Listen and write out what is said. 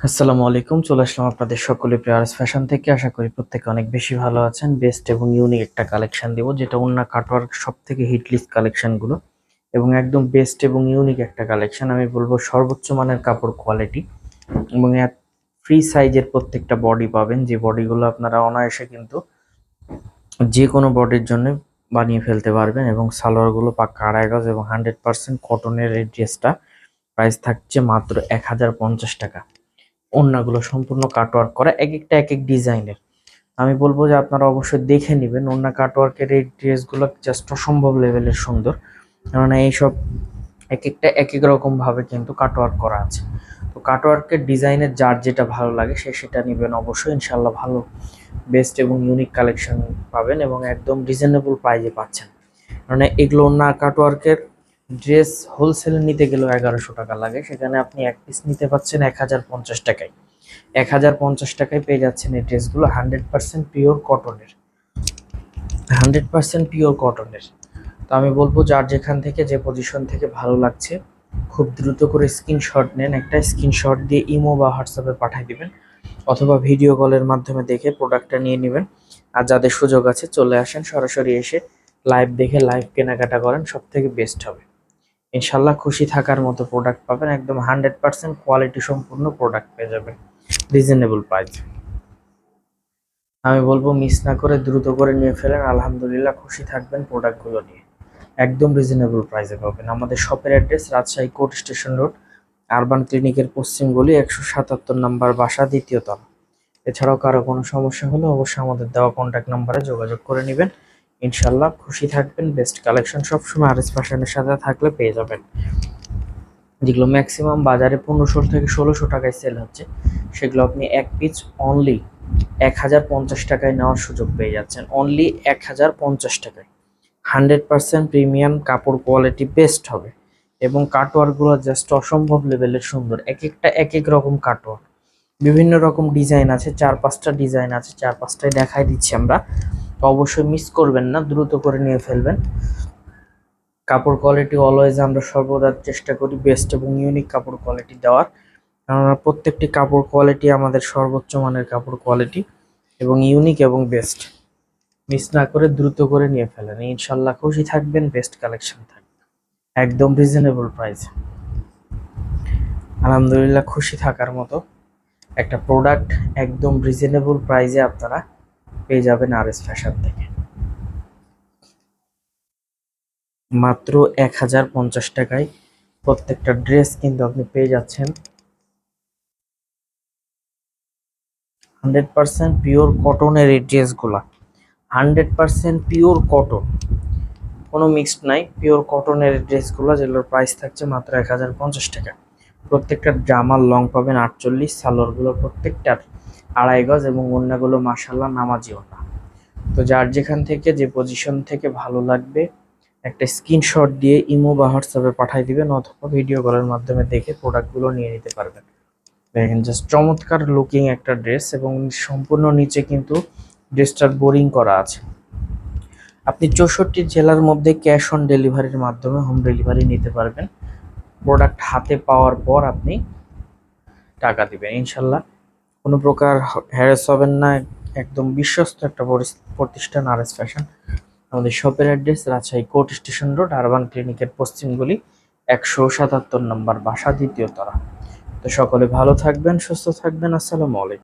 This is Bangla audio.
আসসালামু আলাইকুম, চলে আসলাম আপনাদের সকলে প্রিয়ার্স ফ্যাশন থেকে। আশা করি প্রত্যেকে অনেক বেশি ভালো আছেন। বেস্ট এবং ইউনিক একটা কালেকশন দিব, যেটা ওন্না কাটওয়ার্ক সব থেকে হিট লিস্ট কালেকশনগুলো এবং একদম বেস্ট এবং ইউনিক একটা কালেকশন। আমি বলবো সর্বোচ্চ মানের কাপড় কোয়ালিটি এবং ফ্রি সাইজের প্রত্যেকটা বডি পাবেন, যে বডিগুলো আপনারা অনায়াসে কিন্তু যে কোনো বডির জন্য বানিয়ে ফেলতে পারবেন। এবং সালোয়ারগুলো পাক্কা আড়াই গজ এবং 100% কটনের। এই ড্রেসটা প্রাইস থাকছে মাত্র 1050 টাকা। ওড়নাগুলো সম্পূর্ণ কাটওয়ার্ক করা, এক একটা এক এক ডিজাইনের। আমি বলবো যে আপনারা অবশ্যই দেখে নেবেন। ওড়না কাটওয়ার্কের এই ড্রেসগুলো জাস্ট অসম্ভব লেভেলের সুন্দর, কেননা এইসব এক একটা এক এক রকম ভাবে কিন্তু কাটওয়ার্ক করা আছে। তো কাটওয়ার্কের ডিজাইনের যার যেটা ভালো লাগে সে সেটা নেবেন অবশ্যই। ইনশাল্লাহ ভালো বেস্ট এবং ইউনিক কালেকশন পাবেন এবং একদম রিজনেবল প্রাইজে পাচ্ছেন। মানে এগুলো ওড়না কাটওয়ার্কের ড্রেস হোলসেলে নিতে গেলেও 1100 টাকা লাগে, সেখানে আপনি এক পিস নিতে পাচ্ছেন 1050 টাকায়। 1050 টাকায় পেয়ে যাচ্ছেন এই ড্রেসগুলো 100% পিওর কটনের। 100% পিওর কটনের। তো আমি বলবো যার যেখান থেকে যে পজিশন থেকে ভালো লাগছে খুব দ্রুত করে স্ক্রিনশট নেন। একটা স্ক্রিনশট দিয়ে ইমো বা হোয়াটসঅ্যাপে পাঠিয়ে দিবেন, অথবা ভিডিও কলের মাধ্যমে দেখে প্রোডাক্টটা নিয়ে নেবেন। আর যাদের সুযোগ আছে চলে আসেন, সরাসরি এসে লাইভ দেখে লাইভ কেনাকাটা করেন, সব থেকে বেস্ট হবে। ইনশাল্লাহ খুশি থাকার মতো প্রোডাক্ট পাবেন, একদম 100% কোয়ালিটি সম্পূর্ণ প্রোডাক্ট পেয়ে যাবেন রিজনেবল প্রাইস। আমি বলবো মিস না করে দ্রুত করে নিয়ে ফেলেন, আলহামদুলিল্লাহ খুশি থাকবেন প্রোডাক্টগুলো নিয়ে। একদম রিজনেবল প্রাইসে পাবেন। আমাদের শপের address Rajshahi court station road, urban ক্লিনিকের পশ্চিম গলি, 177 নম্বর বাসা, দ্বিতীয় তলা। এছাড়াও কারো কোনো সমস্যা হলে অবশ্যই আমাদের দেওয়া কন্ট্যাক্ট নাম্বারে যোগাযোগ করে নেবেন। ইনশাল্লাহ খুশি থাকবেন। বেস্ট কালেকশন সবসময় আরএস ফ্যাশনের সাথে থাকলে পেয়ে যাবেন, যেগুলো ম্যাক্সিমাম বাজারে 1500 থেকে 1600 টাকায় সেল হচ্ছে, সেগুলো আপনি এক পিস অনলি 1050 টাকায় নেওয়ার সুযোগ পেয়ে যাচ্ছেন। অনলি 1050 টাকায়। 100% প্রিমিয়াম কাপড়, কোয়ালিটি বেস্ট হবে এবং কাটওয়ার্কগুলো জাস্ট অসম্ভব লেভেলের সুন্দর। এক একটা এক এক রকম কাটওয়ার্ক, বিভিন্ন রকম ডিজাইন আছে, 4-5টা ডিজাইন আছে, 4-5টাই দেখাই দিচ্ছি আমরা। তো অবশ্যই মিস করবেন না, দ্রুত করে নিয়ে ফেলবেন। কাপড় কোয়ালিটি অলওয়েজ আমরা সর্বদা চেষ্টা করি বেস্ট এবং ইউনিক কাপড় কোয়ালিটি দেওয়ার, কেননা প্রত্যেকটি কাপড় কোয়ালিটি আমাদের সর্বোচ্চ মানের কাপড় কোয়ালিটি এবং ইউনিক এবং বেস্ট। মিস না করে দ্রুত করে নিয়ে ফেলেন, ইনশাল্লাহ খুশি থাকবেন, বেস্ট কালেকশন থাকবে একদম রিজনেবল প্রাইস। আলহামদুলিল্লাহ খুশি থাকার মতো একটা প্রোডাক্ট একদম রিজনেবল প্রাইসে আপনারা পেয়ে যাবেন আরএস ফ্যাশন থেকে। মাত্র 1050 টাকায় প্রত্যেকটা ড্রেস কিন্তু আপনি পেয়ে যাচ্ছেন 100% পিওর কটনের। এই ড্রেসগুলা 100% পিওর কটন, কোনো মিক্সড নাই, পিওর কটনের ড্রেসগুলো, যেগুলোর প্রাইস থাকছে মাত্র 1050 টাকা। প্রত্যেকটা জামার লং পাবেন 48, সালোয়ারগুলো প্রত্যেকটার আড়াই গজ এবং ওড়নাগুলো মাশাআল্লাহ নামাজি ওড়না। তো যার যেখান থেকে যে পজিশন থেকে ভালো লাগবে একটা স্ক্রিনশট দিয়ে ইমো বা হোয়াটসঅ্যাপে পাঠিয়ে দিবেন, অথবা ভিডিও কলের মাধ্যমে দেখে প্রোডাক্টগুলো নিয়ে নিতে পারবেন। দেখেন জাস্ট চমৎকার লুকিং একটা ড্রেস এবং সম্পূর্ণ নিচে কিন্তু ড্রেসটার বোরিং করা আছে। আপনি 64 জেলার মধ্যে ক্যাশ অন ডেলিভারির মাধ্যমে হোম ডেলিভারি নিতে পারবেন। প্রোডাক্ট হাতে পাওয়ার পর আপনি টাকা দিবেন, ইনশাল্লাহ কোনো প্রকার হ্যারাস হবেন না। একদম বিশ্বস্ত একটা প্রতিষ্ঠান আরএস ফ্যাশন। আমাদের শপের address Rajshahi court station road, urban ক্লিনিকের পশ্চিম গলি, 177 নম্বর বাসা, দ্বিতীয় তলা। তো সকলে ভালো থাকবেন, সুস্থ থাকবেন। আসসালামু আলাইকুম।